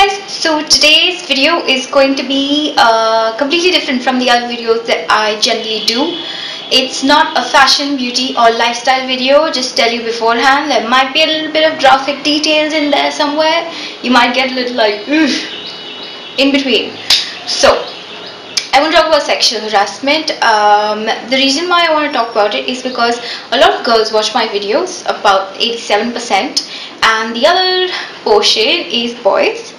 guys, so today's video is going to be completely different from the other videos that I generally do. It's not a fashion, beauty or lifestyle video. Just tell you beforehand, there might be a little bit of graphic details in there somewhere. You might get a little like in between. So I want to talk about sexual harassment. The reason why I want to talk about it is because a lot of girls watch my videos, about 87%, and the other portion is boys.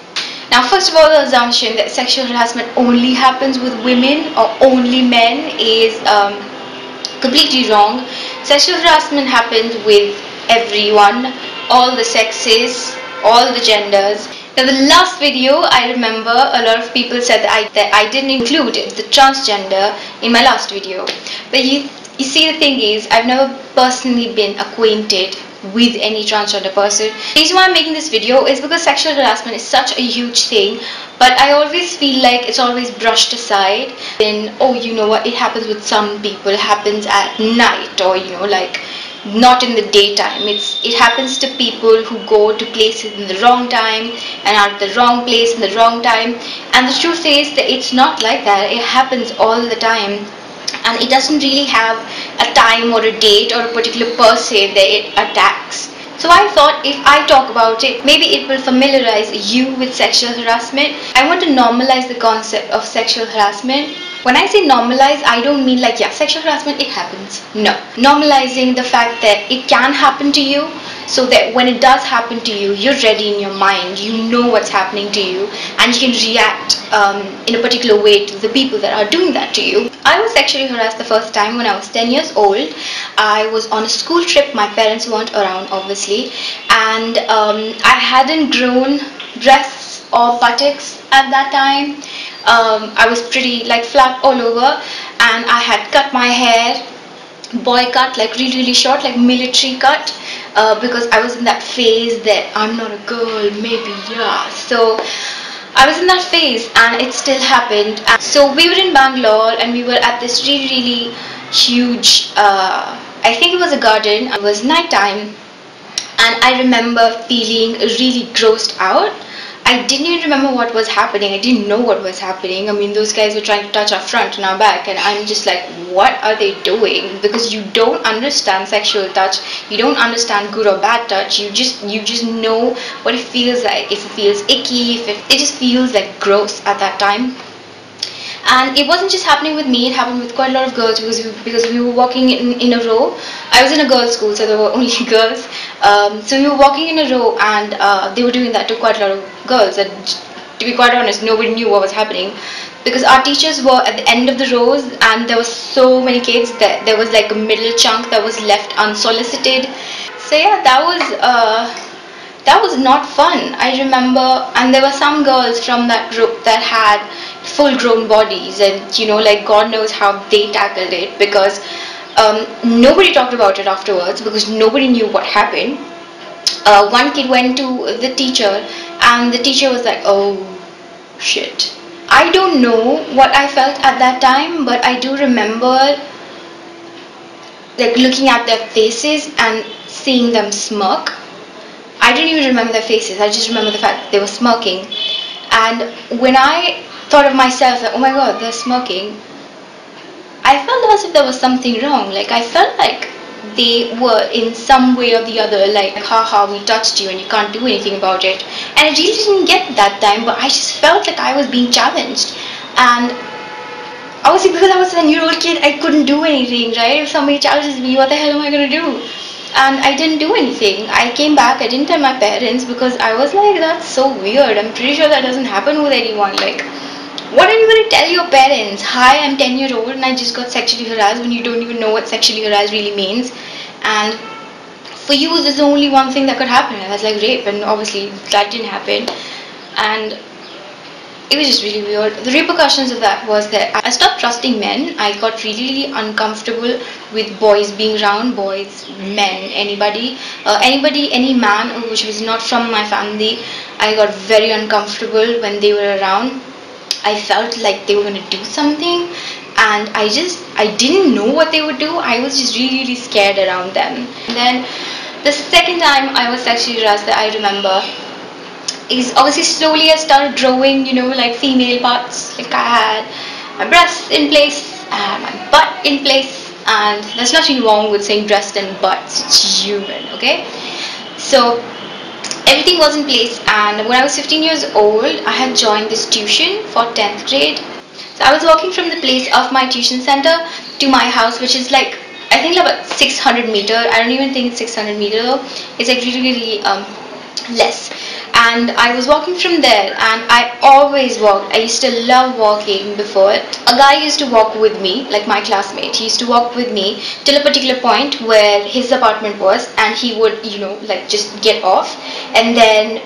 Now, first of all, the assumption that sexual harassment only happens with women or only men is completely wrong. Sexual harassment happens with everyone, all the sexes, all the genders. Now, the last video, I remember a lot of people said that I didn't include the transgender in my last video. But you see, the thing is, I've never personally been acquainted with any transgender person. The reason why I'm making this video is because sexual harassment is such a huge thing, but I always feel like it's always brushed aside. Then, oh, you know what, it happens with some people, it happens at night, or you know, like not in the daytime. It happens to people who go to places in the wrong time and are at the wrong place in the wrong time. And the truth is that it's not like that. It happens all the time, and it doesn't really have a time or a date or a particular person that it attacks. So I thought if I talk about it, maybe it will familiarize you with sexual harassment. I want to normalize the concept of sexual harassment. When I say normalize, I don't mean like, yeah, sexual harassment, it happens. No. Normalizing the fact that it can happen to you, so that when it does happen to you, you're ready in your mind, you know what's happening to you, and you can react in a particular way to the people that are doing that to you. I was sexually harassed the first time when I was 10 years old. I was on a school trip, my parents weren't around obviously, and I hadn't grown breasts or buttocks at that time. I was pretty like flat all over, and I had cut my hair boy cut, like really short, like military cut, because I was in that phase that I'm not a girl, maybe, yeah. So I was in that phase and it still happened. So we were in Bangalore and we were at this really huge, I think it was a garden. It was night time and I remember feeling really grossed out. I didn't even remember what was happening. I didn't know what was happening. I mean, those guys were trying to touch our front and our back, and I'm just like, what are they doing? Because you don't understand sexual touch. You don't understand good or bad touch. You just know what it feels like. If it feels icky, it just feels like gross at that time. And it wasn't just happening with me, it happened with quite a lot of girls, because we were walking in a row. I was in a girls' school, so there were only girls. So we were walking in a row, and they were doing that to quite a lot of girls. And to be quite honest, nobody knew what was happening, because our teachers were at the end of the rows, and there were so many kids that there was like a middle chunk that was left unsolicited. So yeah, that was not fun. I remember, and there were some girls from that group that had full grown bodies, and you know, like God knows how they tackled it, because nobody talked about it afterwards, because nobody knew what happened. One kid went to the teacher and the teacher was like, oh shit. I don't know what I felt at that time, but I do remember like looking at their faces and seeing them smirk. I didn't even remember their faces, I just remember the fact that they were smirking. And when I thought of myself like, oh my god, they're smirking, I felt as if there was something wrong. Like I felt like they were in some way or the other like, haha, we touched you and you can't do anything about it. And I really didn't get that time, but I just felt like I was being challenged. And obviously because I was a 10-year-old kid, I couldn't do anything, right? If somebody challenges me, what the hell am I gonna do? And I didn't do anything. I came back, I didn't tell my parents, because I was like, that's so weird. I'm pretty sure that doesn't happen with anyone. Like, what are you going to tell your parents? Hi, I'm 10-year-old and I just got sexually harassed, when you don't even know what sexually harassed really means. And for you, there's only one thing that could happen, and that's like rape, and obviously that didn't happen. And it was just really weird. The repercussions of that was that I stopped trusting men. I got really uncomfortable with boys being around, boys, men, anybody, any man which was not from my family. I got very uncomfortable when they were around. I felt like they were going to do something, and I didn't know what they would do. I was just really scared around them. And then the second time I was sexually harassed that I remember, is obviously slowly I started growing, like female parts. Like I had my breasts in place, I had my butt in place, and there's nothing wrong with saying breast and butt. It's human, okay? So everything was in place, and when I was 15 years old, I had joined this tuition for 10th grade. So I was walking from the place of my tuition center to my house, which is like, I think about 600 meter. I don't even think it's 600 meter though. It's like really less. And I was walking from there, and I always walked. I used to love walking before. A guy used to walk with me, like my classmate. He used to walk with me till a particular point where his apartment was, and he would, like just get off, and then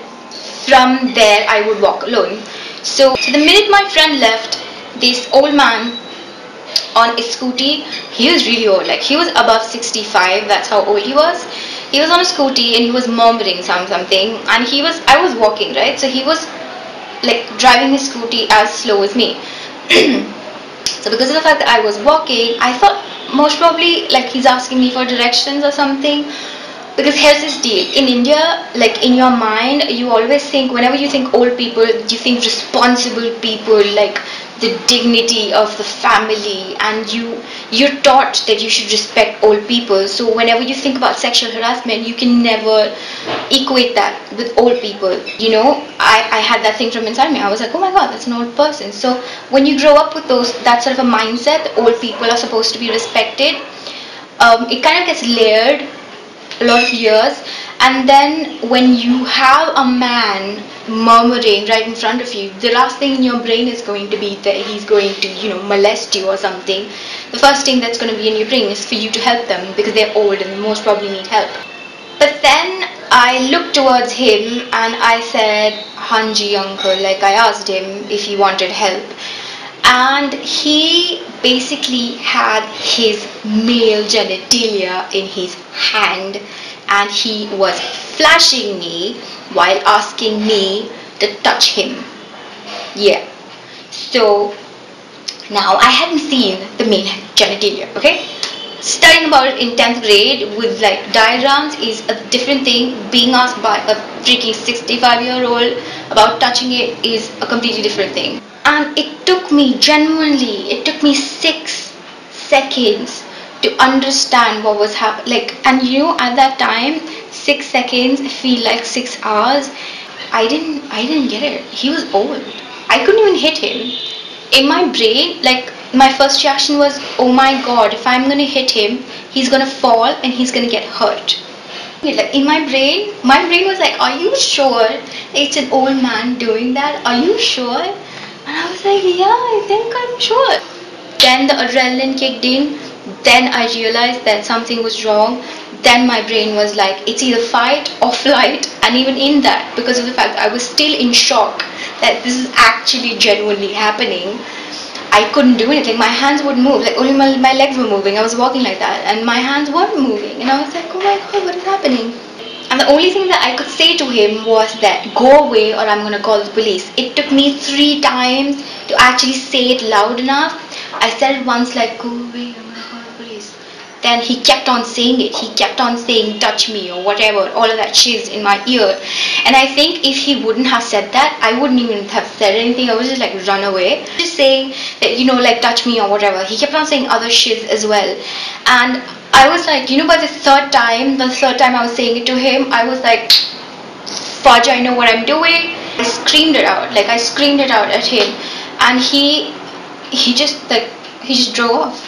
from there I would walk alone. So the minute my friend left, this old man on a scooty, he was really old, like he was above 65, that's how old he was. He was on a scooty and he was murmuring something, and I was walking, right? So he was like driving his scooty as slow as me. So because of the fact that I was walking, I thought most probably like he's asking me for directions or something. Because here's this deal. In India, like in your mind, you always think, whenever you think old people, you think responsible people, like the dignity of the family, and you're taught that you should respect old people. So whenever you think about sexual harassment, you can never equate that with old people. I had that thing from inside me. I was like, oh my god, that's an old person. So when you grow up with that sort of a mindset, old people are supposed to be respected. It kind of gets layered a lot of years, and then when you have a man murmuring right in front of you, the last thing in your brain is going to be that he's going to molest you or something. The first thing that's going to be in your brain is for you to help them because they're old and they most probably need help. But then I looked towards him and I said, Hanji uncle, like I asked him if he wanted help, and he basically had his male genitalia in his hand, and he was flashing me while asking me to touch him. Yeah. So now I hadn't seen the male genitalia, okay? Studying about it in 10th grade with like diagrams is a different thing. Being asked by a freaking 65-year-old about touching it is a completely different thing. And it took me 6 seconds to understand what was happening. Like, and at that time, 6 seconds feel like 6 hours. I didn't get it. He was old. I couldn't even hit him. In my brain, like, my first reaction was, oh my god, if I'm gonna hit him, he's gonna fall and he's gonna get hurt. Like in my brain was like, are you sure it's an old man doing that? Are you sure? And I was like, yeah, I think I'm sure. Then the adrenaline kicked in. Then I realized that something was wrong. Then my brain was like, it's either fight or flight. And even in that, because of the fact that I was still in shock that this is actually genuinely happening, I couldn't do anything. My hands would move, like only my legs were moving. I was walking like that and my hands weren't moving, and I was like, oh my god, what is happening? And the only thing that I could say to him was that go away or I'm gonna call the police. It took me 3 times to actually say it loud enough. I said it once like, go away, I'm gonna call the police. Then he kept on saying it. He kept on saying touch me or whatever, all of that shiz in my ear. And I think if he wouldn't have said that, I wouldn't even have said anything. I would just like run away. Just saying that, like touch me or whatever. He kept on saying other shiz as well. And I was like, by the third time I was saying it to him, I was like, fudge, I know what I'm doing. I screamed it out. Like I screamed it out at him. And he just drove off.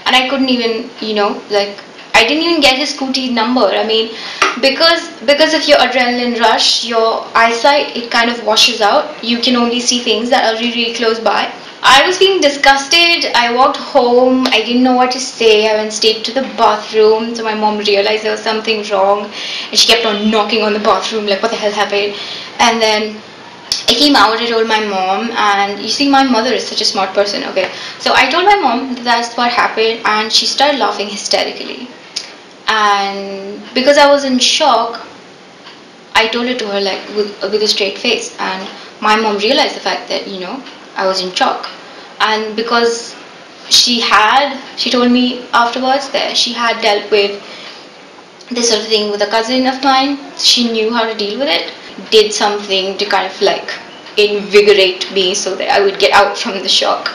And I couldn't even, I didn't even get his scooty number. I mean, because of your adrenaline rush, your eyesight, it kind of washes out. You can only see things that are really, really close by. I was feeling disgusted. I walked home. I didn't know what to say. I went straight to the bathroom. So my mom realized there was something wrong. And she kept on knocking on the bathroom, like, what the hell happened? And then I came out, I told my mom, and you see, my mother is such a smart person, okay? So I told my mom that that's what happened, and she started laughing hysterically. And because I was in shock, I told it to her like with a straight face, and my mom realized the fact that, I was in shock. And because she told me afterwards that she had dealt with this sort of thing with a cousin of mine, she knew how to deal with it. did something to kind of like invigorate me so that I would get out from the shock.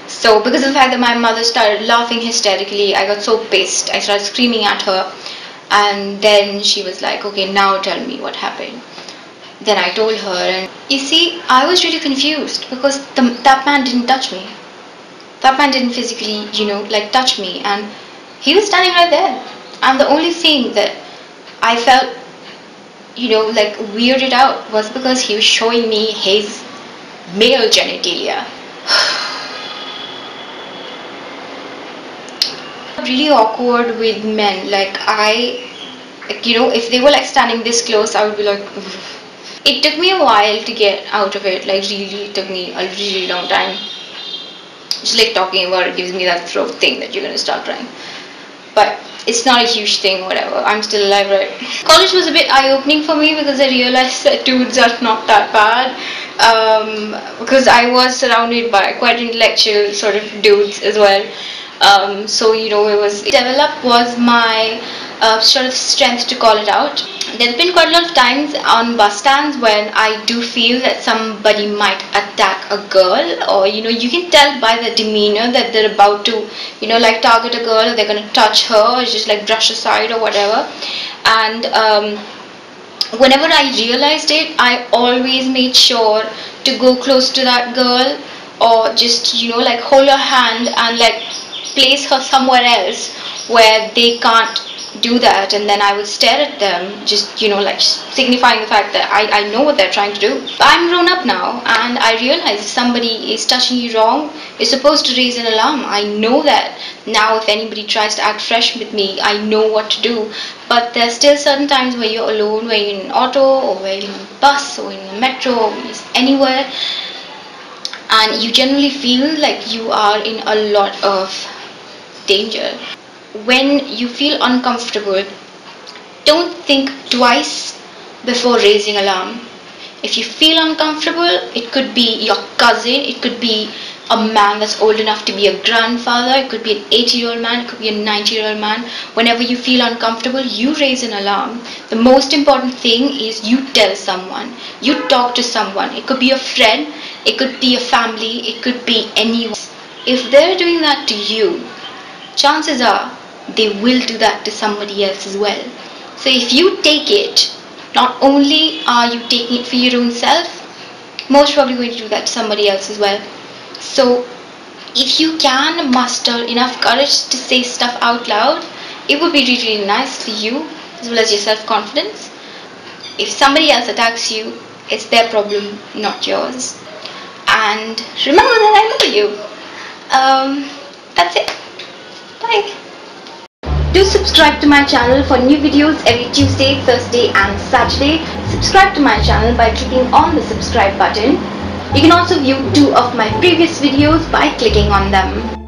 So because of the fact that my mother started laughing hysterically, I got so pissed. I started screaming at her, and then she was like, okay, now tell me what happened. Then I told her, and you see, I was really confused because that man didn't touch me. That man didn't physically, like touch me, and he was standing right there. And the only thing that I felt, like weirded out was because he was showing me his male genitalia. Really awkward with men. If they were like standing this close, I would be like, ugh. It took me a while to get out of it. Like really, it took me a really long time. Just like talking about it gives me that throat thing that you're gonna start crying. But it's not a huge thing, whatever. I'm still alive, right? College was a bit eye-opening for me because I realized that dudes are not that bad. Because I was surrounded by quite intellectual sort of dudes as well. So develop was my sort of strength to call it out. There's been quite a lot of times on bus stands when I do feel that somebody might attack a girl, or you can tell by the demeanor that they're about to like target a girl, or they're gonna touch her or just like brush aside or whatever. And whenever I realized it, I always made sure to go close to that girl, or just like hold her hand and like place her somewhere else where they can't do that, and then I would stare at them, just like signifying the fact that I know what they're trying to do. I'm grown up now, and I realize if somebody is touching you wrong, you're supposed to raise an alarm. I know that now. If anybody tries to act fresh with me, I know what to do. But there's still certain times where you're alone, where you're in an auto, or where you're in a bus, or in a metro, or anywhere, and you generally feel like you are in a lot of danger. When you feel uncomfortable, don't think twice before raising alarm. If you feel uncomfortable, it could be your cousin, it could be a man that's old enough to be a grandfather, it could be an 80-year-old man, it could be a 90-year-old man. Whenever you feel uncomfortable, you raise an alarm. The most important thing is you tell someone, you talk to someone. It could be a friend, it could be a family, it could be anyone. If they're doing that to you, chances are they will do that to somebody else as well. So if you take it, not only are you taking it for your own self, most probably going to do that to somebody else as well. So if you can muster enough courage to say stuff out loud, it would be really, really nice for you as well as your self-confidence. If somebody else attacks you, it's their problem, not yours. And remember that I love you. That's it. Bye. Do subscribe to my channel for new videos every Tuesday, Thursday and Saturday. Subscribe to my channel by clicking on the subscribe button. You can also view 2 of my previous videos by clicking on them.